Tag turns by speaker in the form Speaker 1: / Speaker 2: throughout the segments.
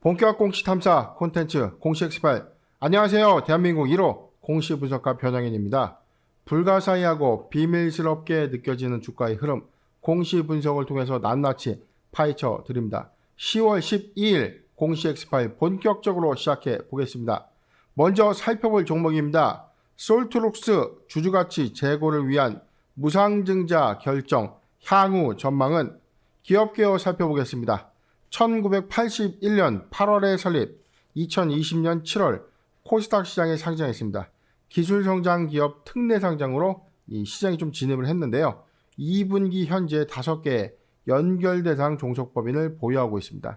Speaker 1: 본격 공시 탐사 콘텐츠 공시 엑스파일. 안녕하세요. 대한민국 1호 공시 분석가 변형인입니다. 불가사의하고 비밀스럽게 느껴지는 주가의 흐름, 공시 분석을 통해서 낱낱이 파헤쳐 드립니다. 10월 12일 공시 엑스파일 본격적으로 시작해 보겠습니다. 먼저 살펴볼 종목입니다. 솔트룩스 주주가치 재고를 위한 무상증자 결정 향후 전망은 기업개요 살펴보겠습니다. 1981년 8월에 설립, 2020년 7월 코스닥 시장에 상장했습니다. 기술성장 기업 특례 상장으로 이 시장이 좀 진입을 했는데요. 2분기 현재 5개의 연결대상 종속법인을 보유하고 있습니다.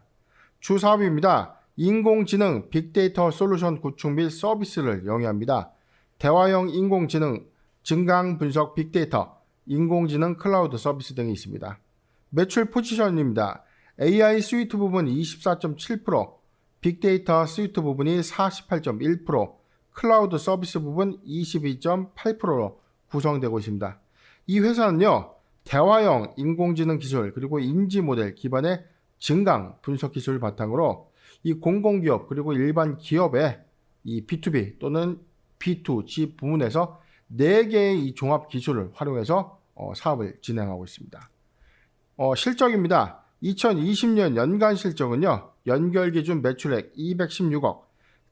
Speaker 1: 주 사업입니다. 인공지능 빅데이터 솔루션 구축 및 서비스를 영위합니다. 대화형 인공지능, 증강 분석 빅데이터, 인공지능 클라우드 서비스 등이 있습니다. 매출 포지션입니다. AI 스위트 부분 24.7%, 빅데이터 스위트 부분이 48.1%, 클라우드 서비스 부분 22.8%로 구성되고 있습니다. 이 회사는요, 대화형 인공지능 기술 그리고 인지 모델 기반의 증강 분석 기술을 바탕으로 이 공공기업 그리고 일반 기업의 이 B2B 또는 B2G 부문에서 4개의 이 종합 기술을 활용해서 사업을 진행하고 있습니다. 실적입니다. 2020년 연간 실적은요, 연결 기준 매출액 216억,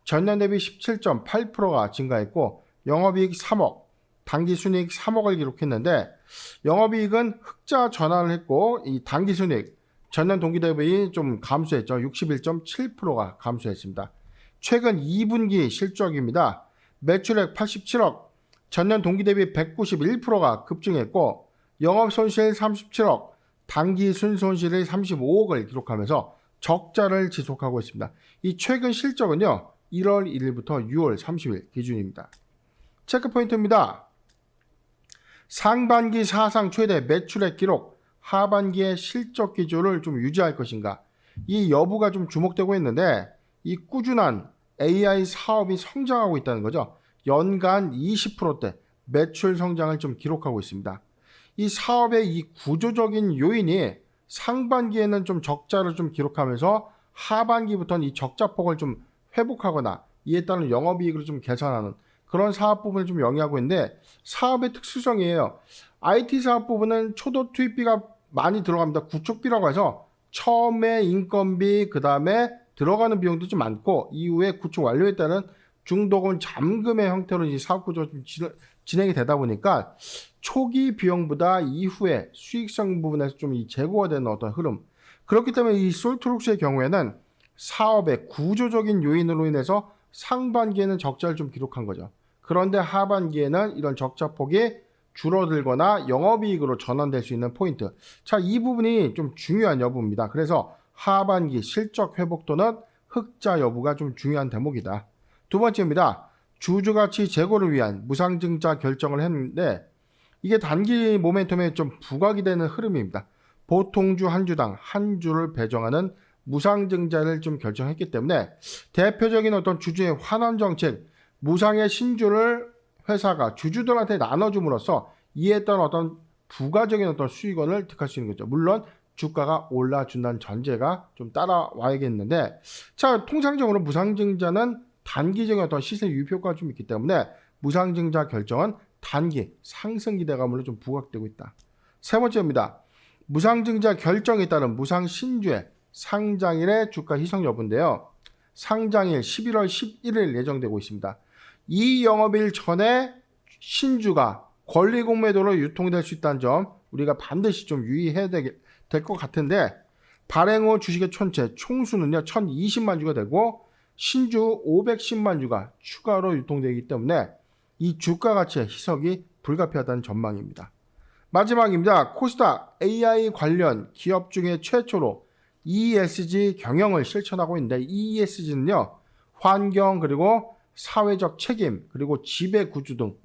Speaker 1: 전년 대비 17.8%가 증가했고, 영업이익 3억, 당기순이익 3억을 기록했는데, 영업이익은 흑자 전환을 했고, 이 당기순이익, 전년 동기 대비 좀 감소했죠. 61.7%가 감소했습니다. 최근 2분기 실적입니다. 매출액 87억, 전년 동기 대비 191%가 급증했고, 영업손실 37억, 당기 순손실이 35억을 기록하면서 적자를 지속하고 있습니다. 이 최근 실적은요, 1월 1일부터 6월 30일 기준입니다. 체크포인트입니다. 상반기 사상 최대 매출액 기록, 하반기의 실적 기조를 좀 유지할 것인가, 이 여부가 좀 주목되고 있는데, 이 꾸준한 AI 사업이 성장하고 있다는 거죠. 연간 20%대 매출 성장을 좀 기록하고 있습니다. 이 사업의 이 구조적인 요인이 상반기에는 좀 적자를 좀 기록하면서 하반기부터는 이 적자폭을 좀 회복하거나 이에 따른 영업이익을 좀 개선하는 그런 사업 부분을 좀 영위하고 있는데, 사업의 특수성이에요. IT 사업 부분은 초도 투입비가 많이 들어갑니다. 구축비라고 해서 처음에 인건비, 그 다음에 들어가는 비용도 좀 많고, 이후에 구축 완료에 따른 중도금 잠금의 형태로 이 사업 구조가 좀 진행이 되다 보니까 초기 비용보다 이후에 수익성 부분에서 좀 이 제고가 되는 어떤 흐름. 그렇기 때문에 이 솔트룩스의 경우에는 사업의 구조적인 요인으로 인해서 상반기에는 적자를 좀 기록한 거죠. 그런데 하반기에는 이런 적자폭이 줄어들거나 영업이익으로 전환될 수 있는 포인트. 자, 이 부분이 좀 중요한 여부입니다. 그래서 하반기 실적 회복 또는 흑자 여부가 좀 중요한 대목이다. 두 번째입니다. 주주가치 재고를 위한 무상증자 결정을 했는데, 이게 단기 모멘텀에 좀 부각이 되는 흐름입니다. 보통주 한 주당 한 주를 배정하는 무상증자를 좀 결정했기 때문에 대표적인 어떤 주주의 환원 정책, 무상의 신주를 회사가 주주들한테 나눠줌으로써 이에 따른 어떤 부가적인 어떤 수익원을 득할 수 있는 거죠. 물론 주가가 올라준다는 전제가 좀 따라와야겠는데, 자, 통상적으로 무상증자는 단기적인 어떤 시세 유입 효과가 좀 있기 때문에 무상증자 결정은 단기 상승 기대감으로 좀 부각되고 있다. 세 번째입니다. 무상증자 결정에 따른 무상신주의 상장일의 주가 희석 여부인데요. 상장일 11월 11일 예정되고 있습니다. 이 영업일 전에 신주가 권리공매도로 유통될 수 있다는 점 우리가 반드시 좀 유의해야 될 것 같은데, 발행 후 주식의 전체 총수는요 1020만 주가 되고 신주 510만 주가 추가로 유통되기 때문에 이 주가 가치의 희석이 불가피하다는 전망입니다. 마지막입니다. 코스닥 AI 관련 기업 중에 최초로 ESG 경영을 실천하고 있는데, ESG는요 환경 그리고 사회적 책임 그리고 지배 구조 등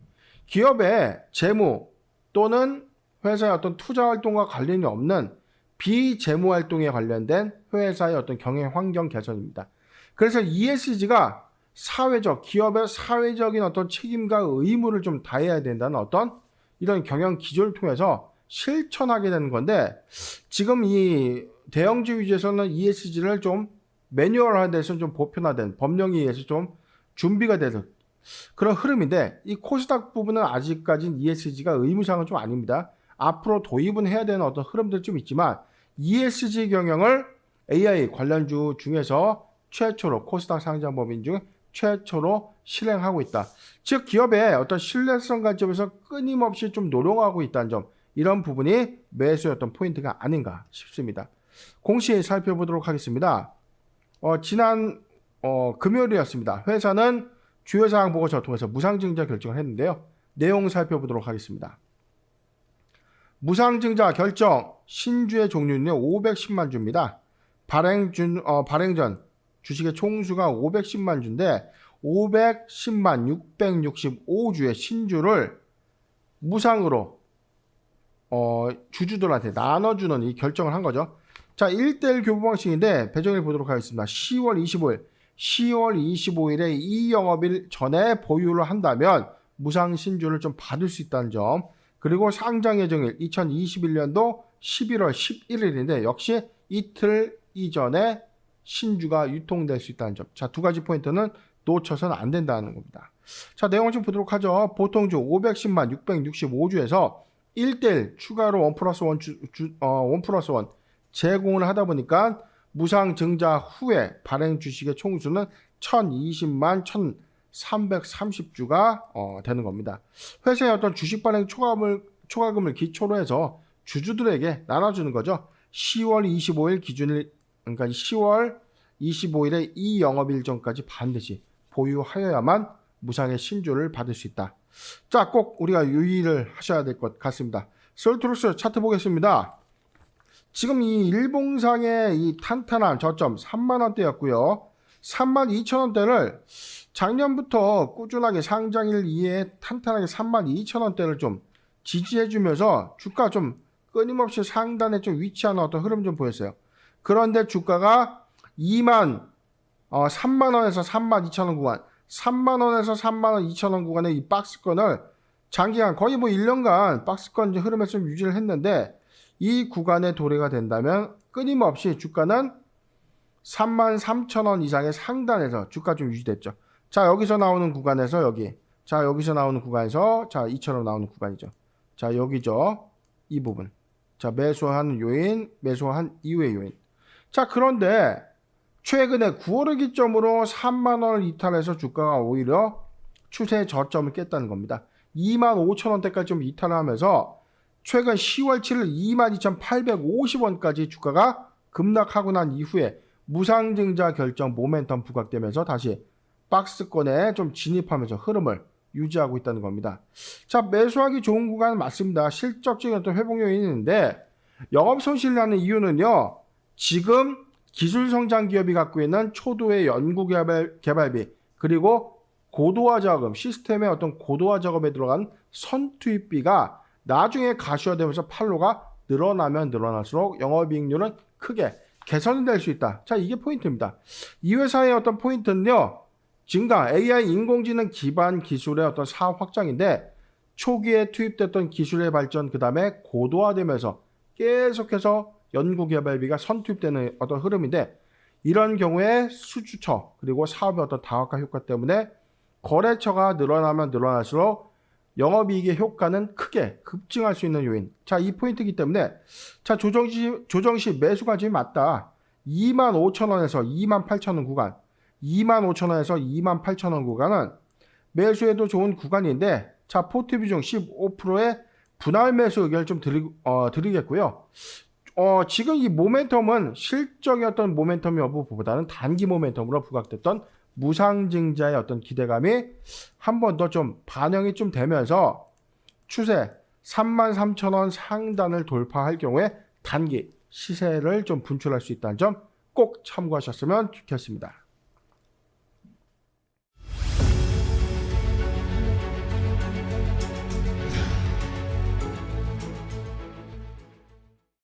Speaker 1: 기업의 재무 또는 회사의 어떤 투자 활동과 관련이 없는 비재무 활동에 관련된 회사의 어떤 경영 환경 개선입니다. 그래서 ESG가 사회적, 기업의 사회적인 어떤 책임과 의무를 좀 다해야 된다는 어떤 이런 경영 기조를 통해서 실천하게 되는 건데, 지금 이 대형주 위주에서는 ESG를 좀 매뉴얼화에 대해서 좀 보편화된 법령에 의해서 좀 준비가 되는 그런 흐름인데 이 코스닥 부분은 아직까지는 ESG가 의무사항은 좀 아닙니다. 앞으로 도입은 해야 되는 어떤 흐름들 좀 있지만 ESG 경영을 AI 관련주 중에서 최초로 코스닥 상장법인 중 최초로 실행하고 있다. 즉 기업의 어떤 신뢰성 관점에서 끊임없이 좀 노력하고 있다는 점, 이런 부분이 매수의 어떤 포인트가 아닌가 싶습니다. 공시 살펴보도록 하겠습니다. 지난 금요일이었습니다. 회사는 주요 사항 보고서를 통해서 무상증자 결정을 했는데요. 내용 살펴보도록 하겠습니다. 무상증자 결정 신주의 종류는 510만 주입니다. 발행 전 주식의 총수가 510만 주인데 510만 665주의 신주를 무상으로 주주들한테 나눠주는 이 결정을 한 거죠. 자, 1대1 교부 방식인데 배정일 보도록 하겠습니다. 10월 25일에 이 영업일 전에 보유를 한다면 무상 신주를 좀 받을 수 있다는 점, 그리고 상장 예정일 2021년도 11월 11일인데 역시 이틀 이전에 신주가 유통될 수 있다는 점. 자, 두 가지 포인트는 놓쳐서는 안 된다는 겁니다. 자, 내용을 좀 보도록 하죠. 보통주 510만 665주에서 1대1 추가로 1 플러스 1 제공을 하다 보니까 무상 증자 후에 발행 주식의 총수는 1020만 1330주가 되는 겁니다. 회사의 어떤 주식 발행 초과금을 기초로 해서 주주들에게 나눠주는 거죠. 10월 25일 기준일, 그러니까 10월 25일에 이 영업일 전까지 반드시 보유하여야만 무상의 신주를 받을 수 있다. 자, 꼭 우리가 유의를 하셔야 될 것 같습니다. 솔트루스 차트 보겠습니다. 지금 이 일봉상의 이 탄탄한 저점 3만원대였고요. 32,000원대를 작년부터 꾸준하게 상장일 이에 탄탄하게 32,000원대를 좀 지지해주면서 주가 좀 끊임없이 상단에 좀 위치하는 어떤 흐름 좀 보였어요. 그런데 주가가 3만원에서 32,000원 구간, 3만원에서 32,000원 구간의 이 박스권을 장기간 거의 뭐 1년간 박스권 흐름에서 좀 유지를 했는데 이 구간에 도래가 된다면 끊임없이 주가는 33,000원 이상의 상단에서 주가 좀 유지됐죠. 자, 여기서 나오는 구간에서 여기, 자, 여기서 나오는 구간에서, 자, 이처럼 나오는 구간이죠. 자, 여기죠. 이 부분. 자, 매수한 요인, 매수한 이후의 요인. 자, 그런데 최근에 9월을 기점으로 3만원을 이탈해서 주가가 오히려 추세 저점을 깼다는 겁니다. 25,000원대까지 좀 이탈을 하면서 최근 10월 7일 22,850원까지 주가가 급락하고 난 이후에 무상증자 결정 모멘텀 부각되면서 다시 박스권에 좀 진입하면서 흐름을 유지하고 있다는 겁니다. 자, 매수하기 좋은 구간은 맞습니다. 실적적인 어떤 회복 요인이 있는데 영업 손실을 하는 이유는요. 지금 기술 성장 기업이 갖고 있는 초도의 연구 개발비, 그리고 고도화 작업, 시스템의 어떤 고도화 작업에 들어간 선투입비가 나중에 가시화되면서 판로가 늘어나면 늘어날수록 영업이익률은 크게 개선이 될 수 있다. 자, 이게 포인트입니다. 이 회사의 어떤 포인트는요. 증가, AI 인공지능 기반 기술의 어떤 사업 확장인데 초기에 투입됐던 기술의 발전, 그 다음에 고도화되면서 계속해서 연구개발비가 선투입되는 어떤 흐름인데 이런 경우에 수주처 그리고 사업의 어떤 다각화 효과 때문에 거래처가 늘어나면 늘어날수록 영업이익의 효과는 크게 급증할 수 있는 요인. 자, 이 포인트이기 때문에 자, 조정시 매수 관점이 맞다. 25,000원에서 28,000원 구간, 25,000원에서 28,000원 구간은 매수에도 좋은 구간인데 자, 포트 비중 15%의 분할 매수 의견을 좀 드리겠고요. 지금 이 모멘텀은 실적의 어떤 모멘텀 여부보다는 단기 모멘텀으로 부각됐던 무상증자의 어떤 기대감이 한 번 더 좀 반영이 좀 되면서 추세 33,000원 상단을 돌파할 경우에 단기 시세를 좀 분출할 수 있다는 점 꼭 참고하셨으면 좋겠습니다.